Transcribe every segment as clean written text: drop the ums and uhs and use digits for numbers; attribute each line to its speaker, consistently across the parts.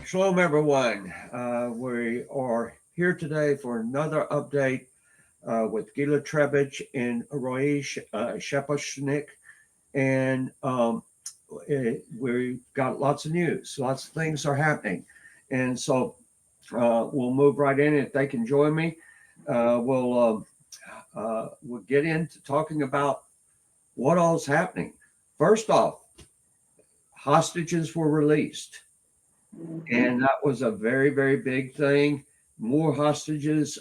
Speaker 1: Shalom, everyone. We are here today for another update with Gilla Treibich and Roy Shepashnik. And we've got lots of news, lots of things are happening. And so we'll move right in. If they can join me, we'll get into talking about what all's happening. First off, hostages were released. And that was a very, very big thing. More hostages,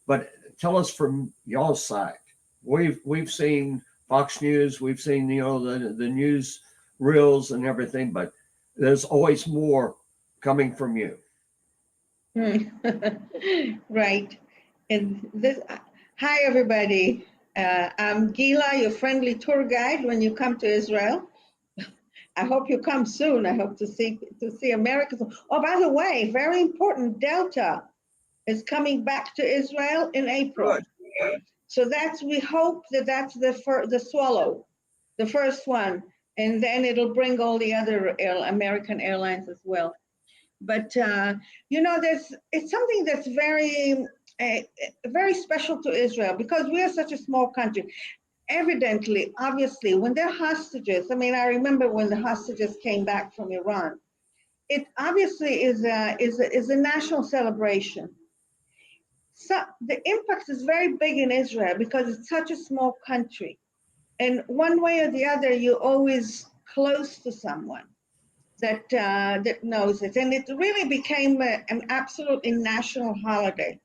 Speaker 1: but tell us from y'all's side. We've seen Fox News, we've seen the news reels and everything, but there's always more coming from you.
Speaker 2: Right. And this. Hi, everybody. I'm Gilla, your friendly tour guide when you come to Israel. I hope you come soon. I hope to see America. Oh, by the way, very important, Delta is coming back to Israel in April.
Speaker 1: Good.
Speaker 2: So we hope that's the swallow, the first one, and then it'll bring all the other American airlines as well. But it's something that's very special to Israel because we are such a small country. Evidently, obviously, when they're hostages, I mean, I remember when the hostages came back from Iran, it obviously is a national celebration. So the impact is very big in Israel because it's such a small country. And one way or the other, you're always close to someone that knows it. And it really became an absolutely national holiday.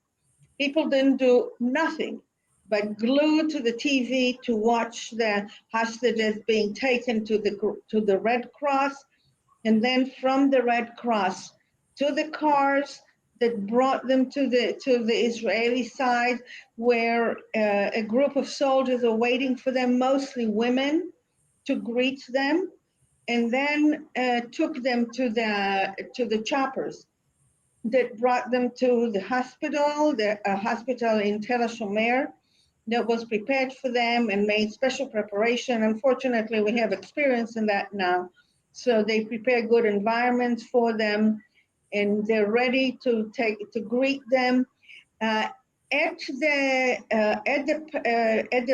Speaker 2: People didn't do nothing but glued to the TV to watch the hostages being taken to the Red Cross, and then from the Red Cross to the cars that brought them to the Israeli side, where a group of soldiers are waiting for them, mostly women, to greet them, and then took them to the choppers that brought them to the hospital in Tel HaShomer that was prepared for them and made special preparation. Unfortunately, we have experience in that now. So they prepare good environments for them, and they're ready to greet them. At the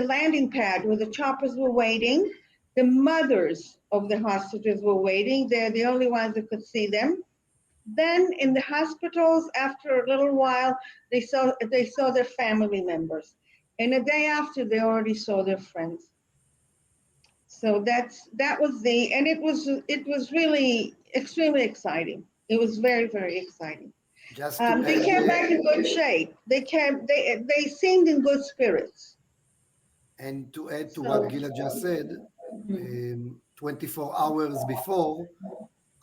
Speaker 2: landing pad where the choppers were waiting, the mothers of the hostages were waiting. They're the only ones that could see them. Then in the hospitals, after a little while, they saw their family members. And a day after, they already saw their friends. So it was really extremely exciting. It was very, very exciting. They came back in good shape. They seemed in good spirits.
Speaker 3: And to add to what Gilla just said, 24 hours before,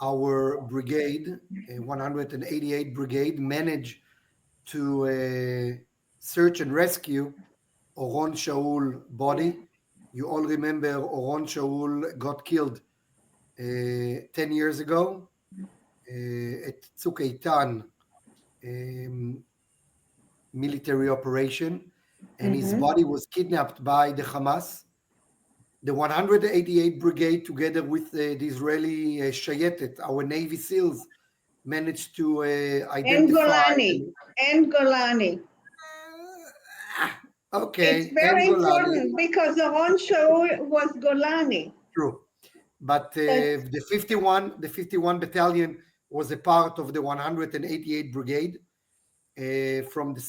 Speaker 3: our brigade, 188 Brigade, managed to search and rescue Oron Shaul body. You all remember Oron Shaul got killed 10 years ago at Tzuk Eitan military operation, and his body was kidnapped by the Hamas. The 188 Brigade, together with the Israeli Shayetet, our Navy SEALs, managed to identify.
Speaker 2: And Golani.
Speaker 3: Okay.
Speaker 2: It's very important because the Oron Shaul was Golani.
Speaker 3: True. But the 51 battalion was a part of the 188 Brigade from the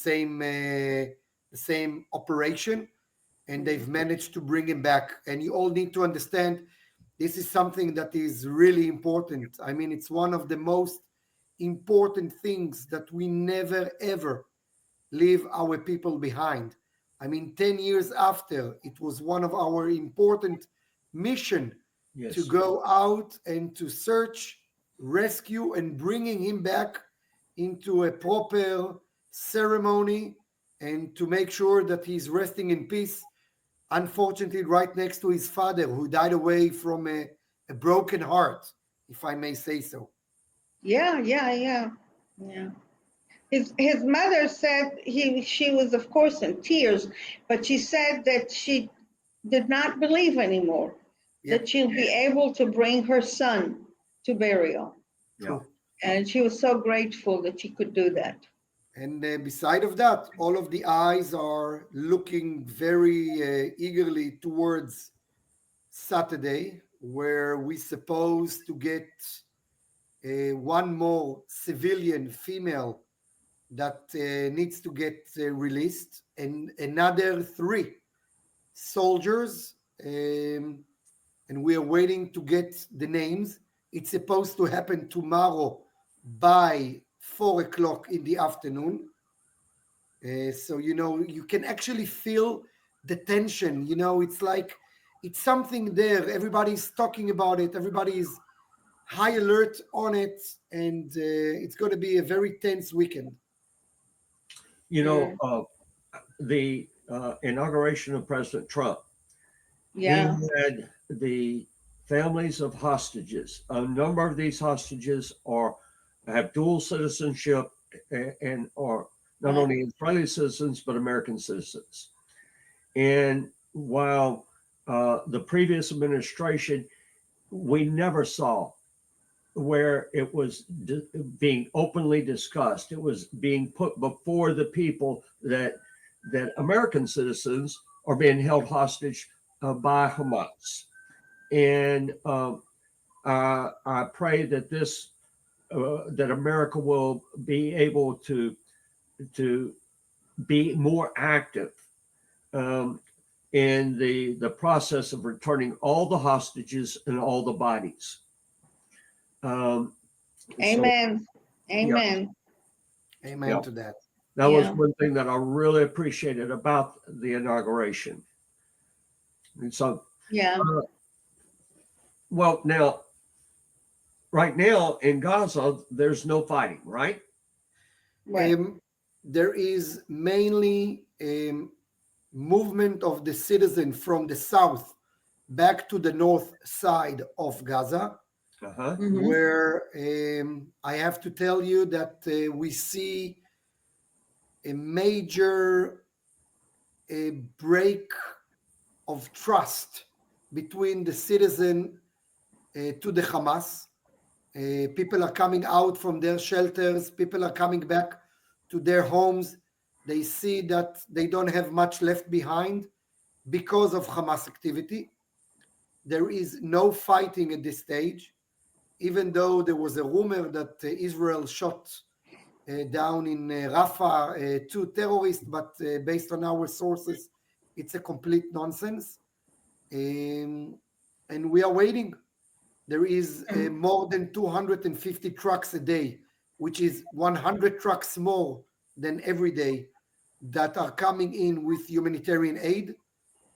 Speaker 3: same operation, and they've managed to bring him back. And you all need to understand, this is something that is really important. I mean, it's one of the most important things that we never, ever leave our people behind. I mean, 10 years after, it was one of our important mission to go out and to search, rescue, and bringing him back into a proper ceremony and to make sure that he's resting in peace. Unfortunately, right next to his father, who died away from a broken heart. if I may say so.
Speaker 2: Yeah. His mother said she was of course in tears, but she said that she did not believe anymore
Speaker 3: Yeah,
Speaker 2: that she'll be able to bring her son to burial.
Speaker 1: Yeah.
Speaker 3: true.
Speaker 2: And she was so grateful that she could do that.
Speaker 3: And beside of that, all of the eyes are looking very eagerly towards Saturday, where we supposed to get one more civilian female that needs to get released, and another 3 soldiers, and we are waiting to get the names. It's supposed to happen tomorrow by 4 o'clock in the afternoon. So, you can actually feel the tension. It's like it's something there. Everybody's talking about it. Everybody's high alert on it. And it's going to be a very tense weekend.
Speaker 1: You know,
Speaker 2: Mm.
Speaker 1: the inauguration of President Trump, he
Speaker 2: Yeah.
Speaker 1: had the families of hostages. A number of these hostages have dual citizenship and are not
Speaker 2: Right.
Speaker 1: only Israeli citizens but American citizens. And while the previous administration, we never saw where it was being openly discussed. It was being put before the people that American citizens are being held hostage by Hamas. And I pray that that America will be able to be more active um, in the process of returning all the hostages and all the bodies. Um, so
Speaker 2: Amen.
Speaker 1: yeah,
Speaker 2: Amen.
Speaker 3: Amen
Speaker 1: yeah,
Speaker 3: to that.
Speaker 1: that was
Speaker 2: Yeah.
Speaker 1: one thing that I really appreciated about the inauguration. And so,
Speaker 2: Yeah.
Speaker 1: uh, well, now, right now in Gaza, there's no fighting, right?
Speaker 2: Right.
Speaker 3: There is mainly movement of the citizen from the south back to the north side of Gaza,
Speaker 1: Uh-huh.
Speaker 2: Mm-hmm.
Speaker 3: where I have to tell you that we see a major break of trust between the citizen to the Hamas. People are coming out from their shelters, people are coming back to their homes. They see that they don't have much left behind because of Hamas activity. There is no fighting at this stage, even though there was a rumor that Israel shot down in Rafah 2 terrorists, but based on our sources, it's a complete nonsense. And we are waiting. There is more than 250 trucks a day, which is 100 trucks more than every day, that are coming in with humanitarian aid.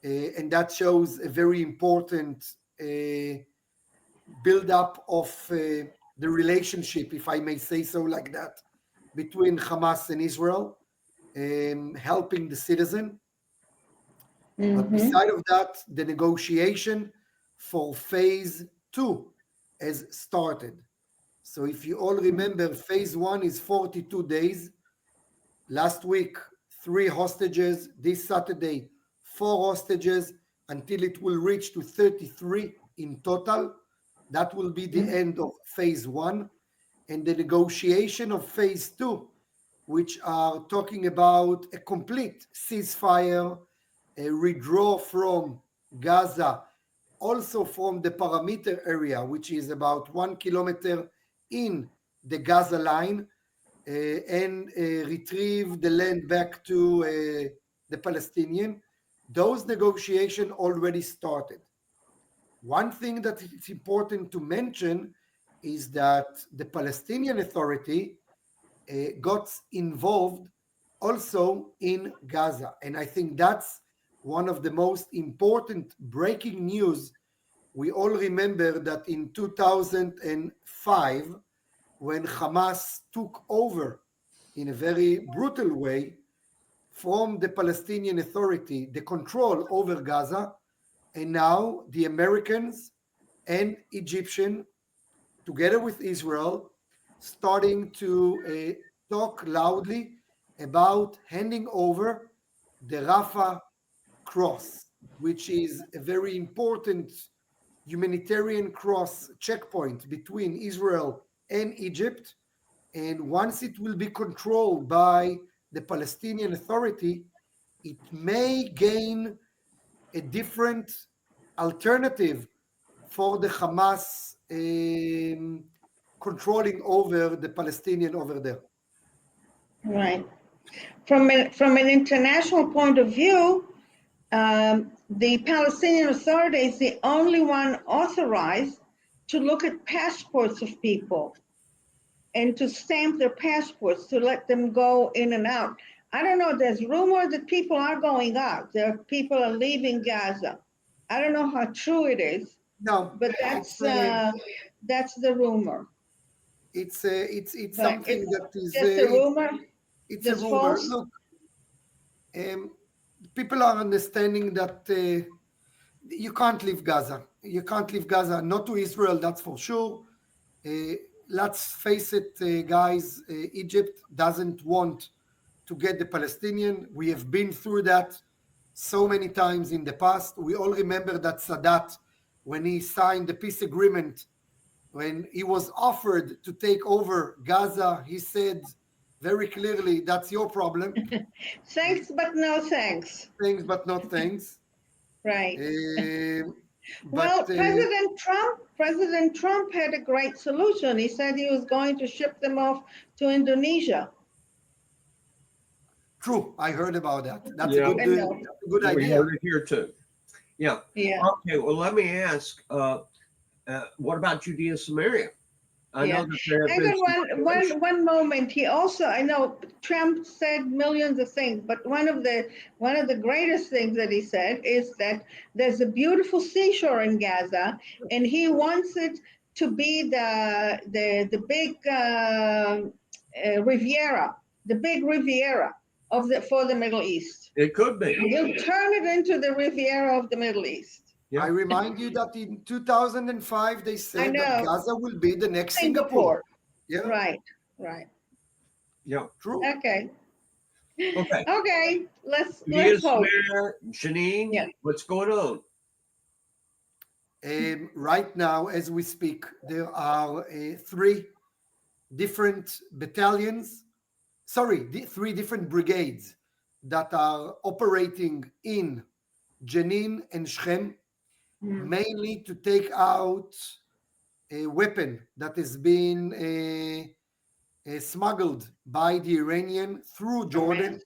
Speaker 3: And that shows a very important build-up of the relationship, if I may say so like that, between Hamas and Israel, helping the citizen. But
Speaker 2: Mm-hmm.
Speaker 3: beside of that, the negotiation for phase 2 has started. So if you all remember, phase 1 is 42 days. Last week, 3 hostages. This Saturday, 4 hostages, until it will reach to 33 in total. That will be the end of phase 1. And the negotiation of phase 2, which are talking about a complete ceasefire, a withdraw from Gaza, also from the perimeter area, which is about 1 kilometer in the Gaza line, and retrieve the land back to the Palestinian. Those negotiations already started. One thing that it's important to mention is that the Palestinian Authority got involved also in Gaza. And I think that's one of the most important breaking news. We all remember that in 2005, when Hamas took over in a very brutal way from the Palestinian Authority the control over Gaza, and now the Americans and Egyptian together with Israel, starting to talk loudly about handing over the Rafah cross, which is a very important humanitarian cross checkpoint between Israel and Egypt. And once it will be controlled by the Palestinian Authority, it may gain a different alternative for the Hamas controlling over the Palestinian over there.
Speaker 2: Right. From an international point of view, the Palestinian Authority is the only one authorized to look at passports of people and to stamp their passports to let them go in and out. I don't know, there's rumor that people are going out. People are leaving Gaza. I don't know how true it is,
Speaker 3: No,
Speaker 2: but that's the rumor.
Speaker 3: it's
Speaker 2: But
Speaker 3: something
Speaker 2: it's
Speaker 3: that is
Speaker 2: just a rumor.
Speaker 3: it's a
Speaker 2: That's
Speaker 3: rumor.
Speaker 2: false.
Speaker 3: Look, people are understanding that you can't leave Gaza. You can't leave Gaza, not to Israel, that's for sure. Let's face it, guys, Egypt doesn't want to get the Palestinian. We have been through that so many times in the past. We all remember that Sadat, when he signed the peace agreement, when he was offered to take over Gaza, he said very clearly, that's your problem.
Speaker 2: Thanks, but no thanks.
Speaker 3: Things, but not things.
Speaker 2: Right.
Speaker 3: But
Speaker 2: Well, President Trump had a great solution. He said he was going to ship them off to Indonesia.
Speaker 3: true, I heard about that. That's
Speaker 1: Yeah,
Speaker 3: a good
Speaker 1: we
Speaker 3: idea.
Speaker 1: heard it here too. Yeah.
Speaker 2: Yeah.
Speaker 1: Okay. Well, let me ask. What about Judea, Samaria? I know
Speaker 2: Yeah.
Speaker 1: that there have
Speaker 2: Hang
Speaker 1: been
Speaker 2: on one moment. He also, I know Trump said millions of things, but one of the greatest things that he said is that there's a beautiful seashore in Gaza, and he wants it to be the big Riviera, the big Riviera for the Middle East.
Speaker 1: It could be.
Speaker 2: He'll turn it into the Riviera of the Middle East.
Speaker 3: I remind you that in 2005 they said that Gaza will be the next Singapore. Yeah,
Speaker 2: Right.
Speaker 1: Yeah.
Speaker 3: true.
Speaker 2: Okay.
Speaker 1: Okay.
Speaker 2: Let's
Speaker 1: Judea,
Speaker 2: hope.
Speaker 1: Samaria, Janine, what's going on?
Speaker 3: Right now, as we speak, there are three different battalions, three different brigades that are operating in Jenin and Shechem, mainly to take out a weapon that has been smuggled by the Iranian through Jordan.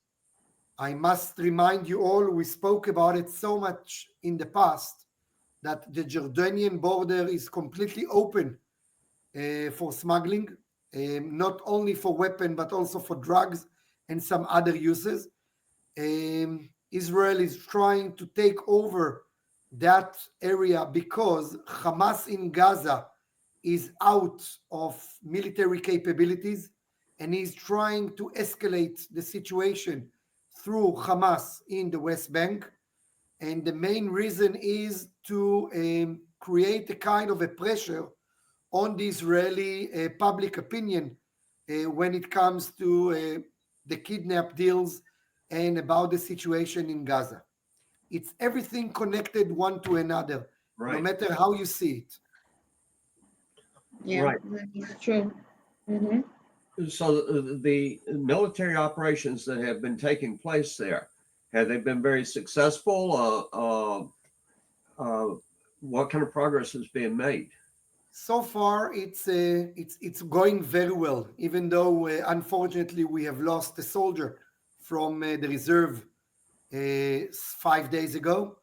Speaker 3: I must remind you all, we spoke about it so much in the past, that the Jordanian border is completely open for smuggling, not only for weapon, but also for drugs and some other uses. Israel is trying to take over that area because Hamas in Gaza is out of military capabilities and is trying to escalate the situation through Hamas in the West Bank. And the main reason is to create a kind of a pressure on the Israeli public opinion when it comes to the kidnap deals and about the situation in Gaza. It's everything connected one to another, no matter how you see it.
Speaker 2: Yeah, that's true. Mm-hmm.
Speaker 1: So the military operations that have been taking place there, have they been very successful? What kind of progress is being made?
Speaker 3: So far, it's going very well. Even though, unfortunately, we have lost a soldier from the reserve 5 days ago,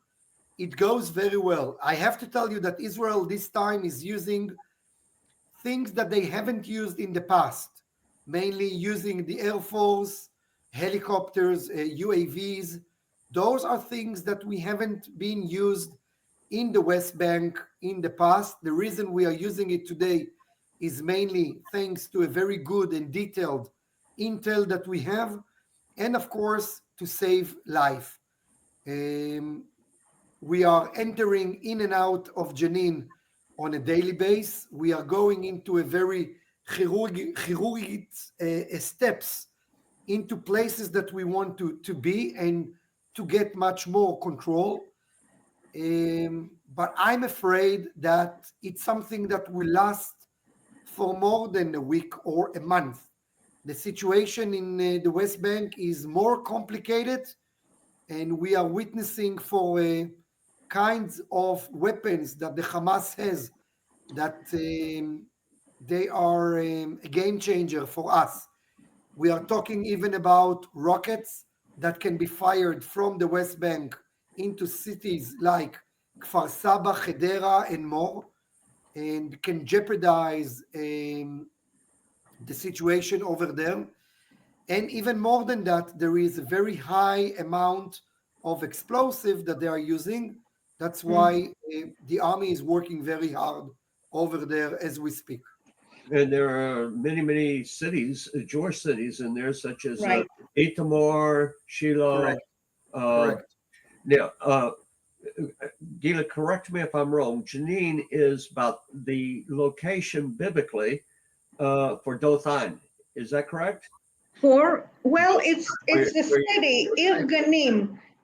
Speaker 3: it goes very well. I have to tell you that Israel this time is using things that they haven't used in the past, mainly using the Air Force, helicopters, UAVs. Those are things that we haven't been used in the West Bank in the past. The reason we are using it today is mainly thanks to a very good and detailed intel that we have, and of course, to save life. We are entering in and out of Jenin on a daily basis. We are going into a very chirurgic steps into places that we want to be and to get much more control. But I'm afraid that it's something that will last for more than a week or a month. The situation in the West Bank is more complicated, and we are witnessing for kinds of weapons that the Hamas has that they are a game changer for us. We are talking even about rockets that can be fired from the West Bank into cities like Kfar Saba, Hedera, and more, and can jeopardize the situation over there. And even more than that, there is a very high amount of explosive that they are using. That's why the army is working very hard over there as we speak.
Speaker 1: And there are many, many cities, Jewish cities in there, such as
Speaker 2: Right.
Speaker 1: Itamar, Shiloh.
Speaker 3: Correct.
Speaker 1: Uh,
Speaker 3: Correct.
Speaker 1: now, Gila, correct me if I'm wrong. Jenin is about the location biblically for Dothan. Is that correct?
Speaker 2: Well, it's
Speaker 1: Where,
Speaker 2: the
Speaker 1: where,
Speaker 2: city Ir.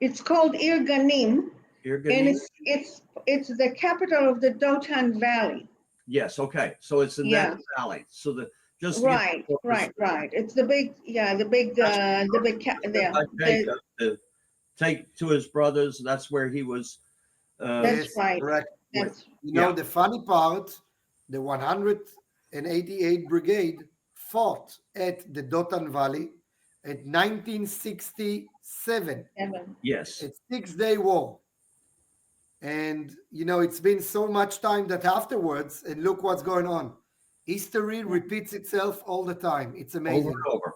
Speaker 2: It's called Ir, and
Speaker 1: Irganim?
Speaker 2: it's the capital of the Dothan Valley.
Speaker 1: Yes. Okay. So it's in that
Speaker 2: Yeah.
Speaker 1: valley. So just to get
Speaker 2: Right. It's the big, the big there.
Speaker 1: to take to his brothers. That's where he was.
Speaker 2: That's
Speaker 3: Yes,
Speaker 2: right.
Speaker 3: correct.
Speaker 2: That's
Speaker 3: You know,
Speaker 1: Yeah.
Speaker 3: the funny part, the 188 Brigade fought at the Dothan Valley at 1967.
Speaker 1: Yes.
Speaker 3: It's 6-day war. And, you know, it's been so much time that afterwards, and look what's going on. History repeats itself all the time. It's
Speaker 1: Over
Speaker 3: amazing.
Speaker 1: and over.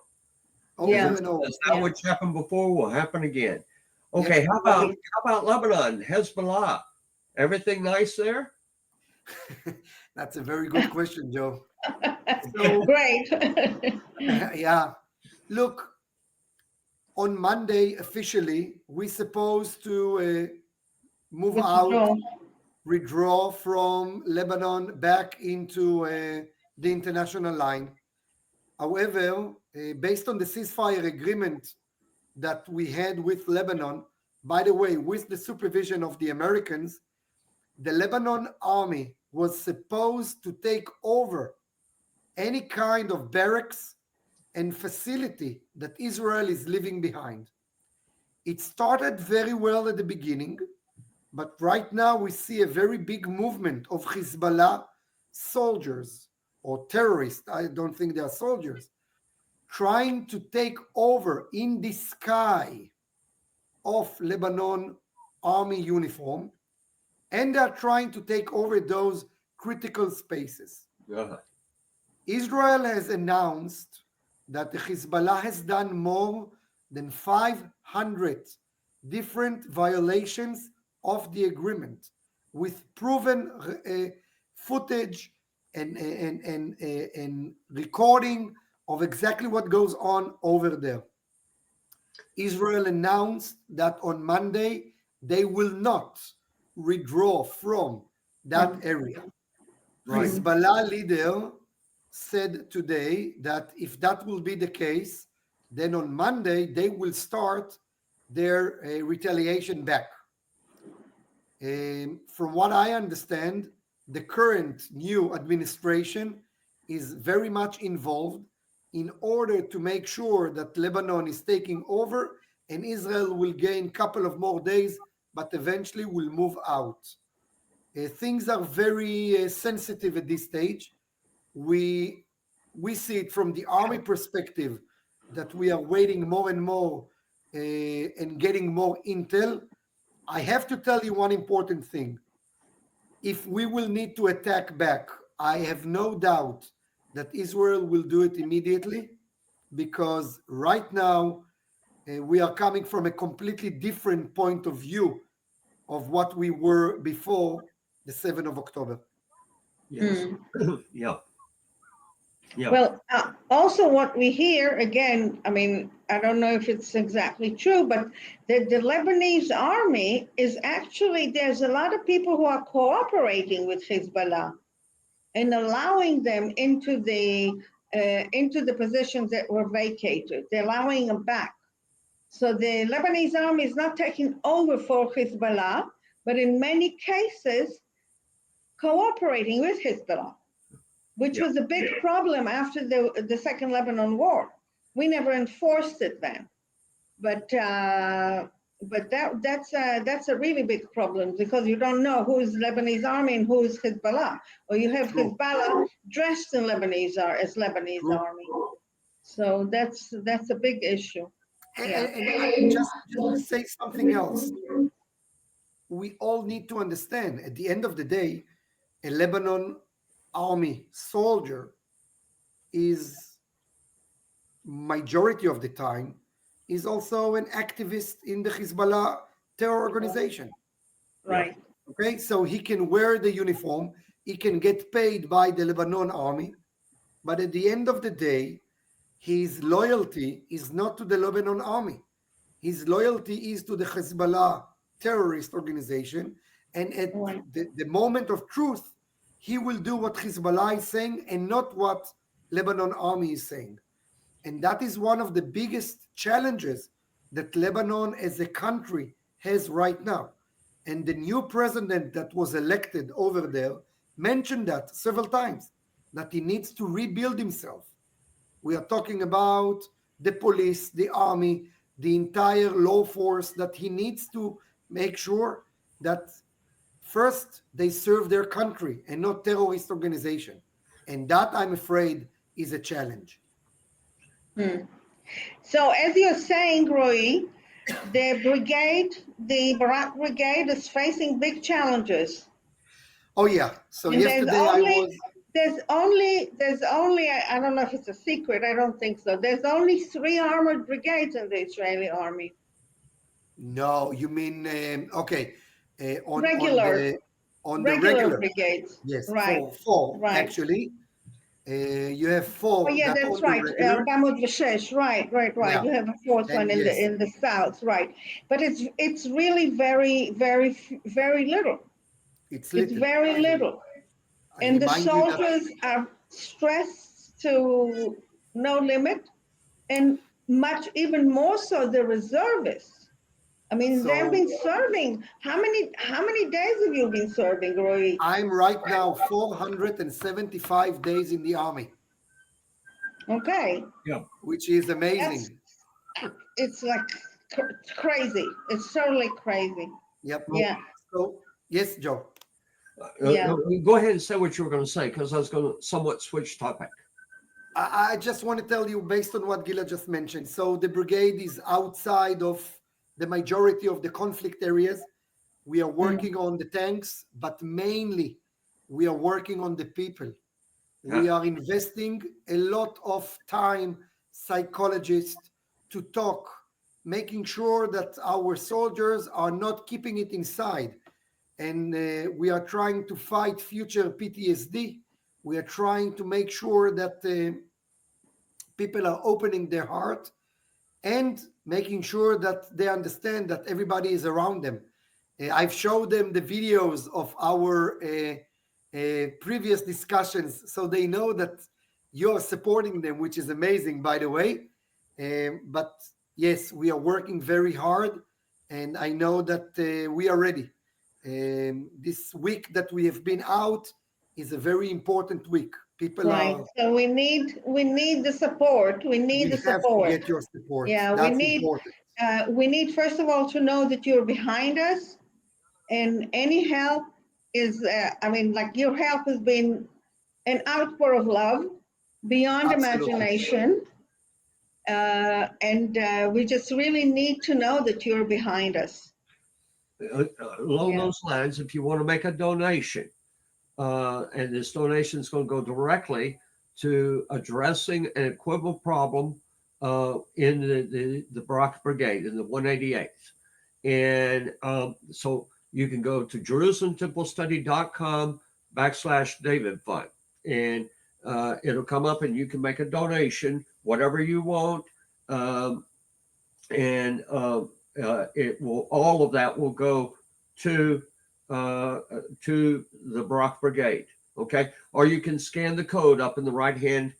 Speaker 3: Over
Speaker 2: Yeah.
Speaker 3: and over.
Speaker 1: That's not what's happened before will happen again. Okay.
Speaker 3: Yes.
Speaker 1: How about Lebanon, Hezbollah? Everything nice there?
Speaker 3: That's a very good question, Joe. So,
Speaker 2: great.
Speaker 3: yeah. Look, on Monday, officially, we're supposed to move out, withdraw from Lebanon back into the international line. However, based on the ceasefire agreement that we had with Lebanon, by the way, with the supervision of the Americans, the Lebanon army was supposed to take over any kind of barracks and facility that Israel is leaving behind. It started very well at the beginning, but right now we see a very big movement of Hezbollah soldiers or terrorists. I don't think they are soldiers, trying to take over in the sky of Lebanon army uniform, and they're trying to take over those critical spaces.
Speaker 1: Uh-huh.
Speaker 3: Israel has announced that the Hezbollah has done more than 500 different violations of the agreement with proven footage and recording of exactly what goes on over there. Israel announced that on Monday they will not withdraw from that area.
Speaker 1: Right.
Speaker 3: Hezbollah leader said today that if that will be the case, then on Monday they will start their retaliation back. From what I understand, the current new administration is very much involved in order to make sure that Lebanon is taking over and Israel will gain a couple of more days, but eventually will move out. Things are very sensitive at this stage. We see it from the army perspective that we are waiting more and more and getting more intel. I have to tell you one important thing. If we will need to attack back, I have no doubt that Israel will do it immediately, because right now we are coming from a completely different point of view of what we were before the 7th of October.
Speaker 1: Yes. Yeah. Yeah.
Speaker 2: Well, also what we hear again, I mean, I don't know if it's exactly true, but the Lebanese army is actually, there's a lot of people who are cooperating with Hezbollah and allowing them into the positions that were vacated. They're allowing them back. So the Lebanese army is not taking over for Hezbollah, but in many cases cooperating with Hezbollah, which
Speaker 1: Yeah.
Speaker 2: was a big problem after the Second Lebanon War. We never enforced it then, but that's a really big problem because you don't know who is Lebanese army and who is Hezbollah, or you have
Speaker 3: True.
Speaker 2: Hezbollah dressed in as Lebanese
Speaker 3: True.
Speaker 2: army. So that's a big issue. Yeah.
Speaker 3: And just to say something else, we all need to understand at the end of the day, a Lebanon army soldier is majority of the time is also an activist in the Hezbollah terror organization.
Speaker 2: Right.
Speaker 3: Okay, so he can wear the uniform, he can get paid by the Lebanon army, but at the end of the day, his loyalty is not to the Lebanon army. His loyalty is to the Hezbollah terrorist organization. And at
Speaker 2: Right.
Speaker 3: the moment of truth, he will do what Hezbollah is saying and not what Lebanon army is saying. And that is one of the biggest challenges that Lebanon as a country has right now. And the new president that was elected over there mentioned that several times, that he needs to rebuild himself. We are talking about the police, the army, the entire law force, that he needs to make sure that first they serve their country and not terrorist organization. And that, I'm afraid, is a challenge.
Speaker 2: So as you're saying, Roy, the Barak Brigade is facing big challenges.
Speaker 3: Oh yeah. So
Speaker 2: And
Speaker 3: yesterday I was.
Speaker 2: there's only, I don't know if it's a secret, I don't think so. There's only 3 armored brigades in the Israeli army.
Speaker 3: No, you mean okay?
Speaker 2: Regular,
Speaker 3: On the
Speaker 2: regular
Speaker 3: regular,
Speaker 2: brigades.
Speaker 3: yes,
Speaker 2: Right,
Speaker 3: four
Speaker 2: right.
Speaker 3: actually. You have
Speaker 2: Oh
Speaker 3: 4
Speaker 2: yeah,
Speaker 3: that
Speaker 2: that's
Speaker 3: on the
Speaker 2: right.
Speaker 3: regular.
Speaker 2: Gamut Vashesh, right.
Speaker 3: Yeah,
Speaker 2: You have a 4th one
Speaker 3: and
Speaker 2: in
Speaker 3: yes,
Speaker 2: the south, right. But it's really very little.
Speaker 3: it's
Speaker 2: It's
Speaker 3: little.
Speaker 2: very little.
Speaker 3: I
Speaker 2: And the
Speaker 3: remind you that.
Speaker 2: soldiers are stressed to no limit, and much even more so the reservists. I mean, they've
Speaker 3: So
Speaker 2: been serving. How many days have you been serving, Roy?
Speaker 3: I'm right now 475 days in the army,
Speaker 2: Okay,
Speaker 1: Yeah.
Speaker 3: which is
Speaker 2: that's
Speaker 3: amazing.
Speaker 2: it's like crazy. It's totally crazy.
Speaker 3: Yep.
Speaker 1: Well,
Speaker 2: Yeah,
Speaker 3: So yes, Joe.
Speaker 2: yeah.
Speaker 1: go ahead and say what you were going to say because I was going to somewhat switch topic.
Speaker 3: I just want to tell you based on what Gilla just mentioned. So the brigade is outside of the majority of the conflict areas. We are working on the tanks, but mainly we are working on the people. We are investing a lot of time, psychologists, to talk, making sure that our soldiers are not keeping it inside. And we are trying to fight future PTSD. We are trying to make sure that people are opening their heart and making sure that they understand that everybody is around them. I've showed them the videos of our previous discussions, so they know that you're supporting them, which is amazing, by the way. But yes, we are working very hard, and I know that we are ready. This week that we have been out is a very important week. People
Speaker 2: Right.
Speaker 3: are.
Speaker 2: So we need the support. We need the
Speaker 3: We have to
Speaker 2: support.
Speaker 3: get your support.
Speaker 2: Yeah,
Speaker 3: That's important.
Speaker 2: we need first of all to know that you're behind us, and any help is, I mean, like your help has been an outpour of love beyond
Speaker 3: Absolutely.
Speaker 2: imagination. And we just really need to know that you're behind us.
Speaker 1: Along
Speaker 2: Yeah.
Speaker 1: those lines, if you want to make a donation, and this donation is going to go directly to addressing an equivalent problem in the Barak Brigade in the 188th. And so you can go to JerusalemTempleStudy.com /David Fund. And It'll come up and you can make a donation, whatever you want. And it will, all of that will go to the Barak Brigade. Okay. Or you can scan the code up in the right hand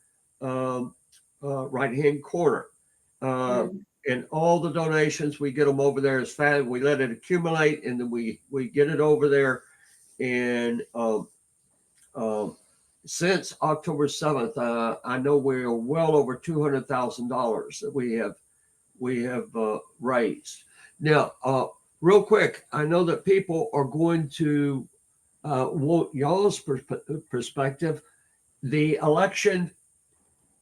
Speaker 1: corner. And all the donations, we get them over there as fast. We let it accumulate, and then we get it over there. And since October 7th, I know we're well over $200,000 that we have raised. Now, real quick, I know that people are going to want y'all's perspective. The election,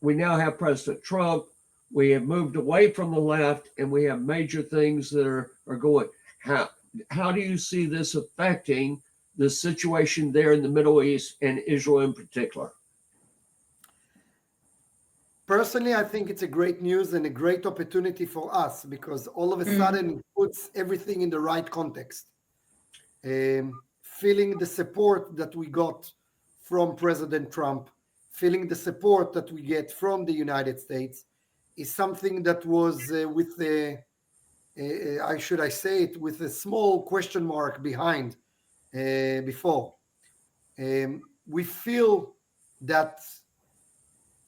Speaker 1: we now have President Trump. We have moved away from the left, and we have major things that are going. How do you see this affecting the situation there in the Middle East and Israel in particular?
Speaker 3: Personally, I think it's a great news and a great opportunity for us, because all of a sudden it puts everything in the right context. Feeling the support that we got from President Trump, feeling the support that we get from the United States is something that was with a small question mark behind before. We feel that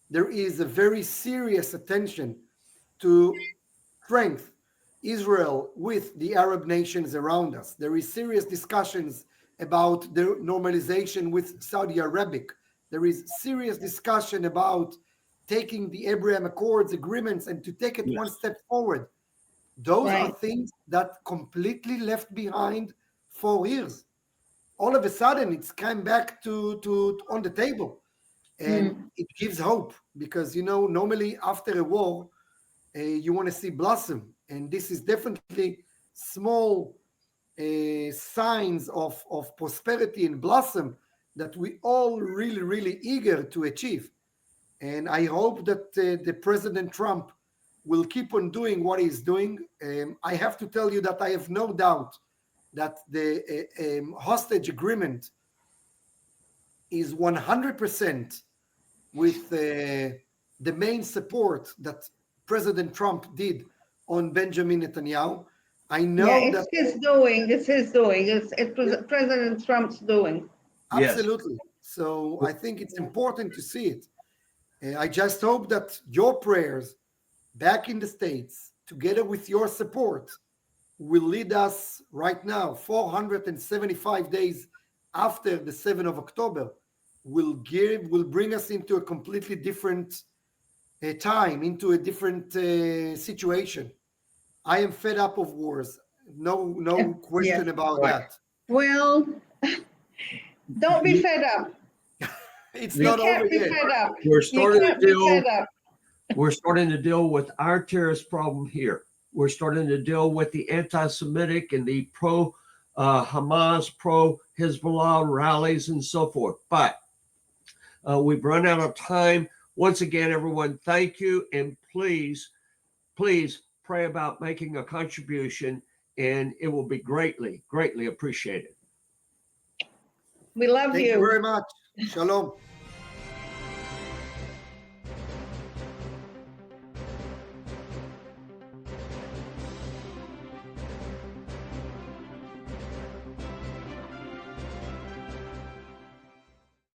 Speaker 3: there is a very serious attention to strengthen Israel with the Arab nations around us. There is serious discussions about the normalization with Saudi Arabia. There is serious discussion about taking the Abraham Accords agreements and to take it one step forward. Those are things that completely left behind for years. All of a sudden, it's come back to on the table. And it gives hope, because, normally after a war, you want to see blossom. And this is definitely small signs of prosperity and blossom that we all really, really eager to achieve. And I hope that the President Trump will keep on doing what he's doing. I have to tell you that I have no doubt that the hostage agreement is 100% with the main support that President Trump did on Benjamin Netanyahu. I know
Speaker 2: it's his doing. It's his doing. It's President Trump's doing.
Speaker 3: Absolutely. Yes. So I think it's important to see it. I just hope that your prayers back in the States, together with your support, will lead us right now, 475 days after the 7th of October, will bring us into a completely different time, into a different situation. I am fed up of wars. No question about that.
Speaker 2: Well, don't be fed up.
Speaker 3: It's not over yet.
Speaker 1: We're starting to deal. We're starting to deal with our terrorist problem here. We're starting to deal with the anti-Semitic and the pro-Hamas, pro-Hezbollah rallies and so forth. But we've run out of time. Once again, everyone, thank you. And please pray about making a contribution, and it will be greatly, greatly appreciated.
Speaker 2: We love you.
Speaker 3: Thank you very much. Shalom.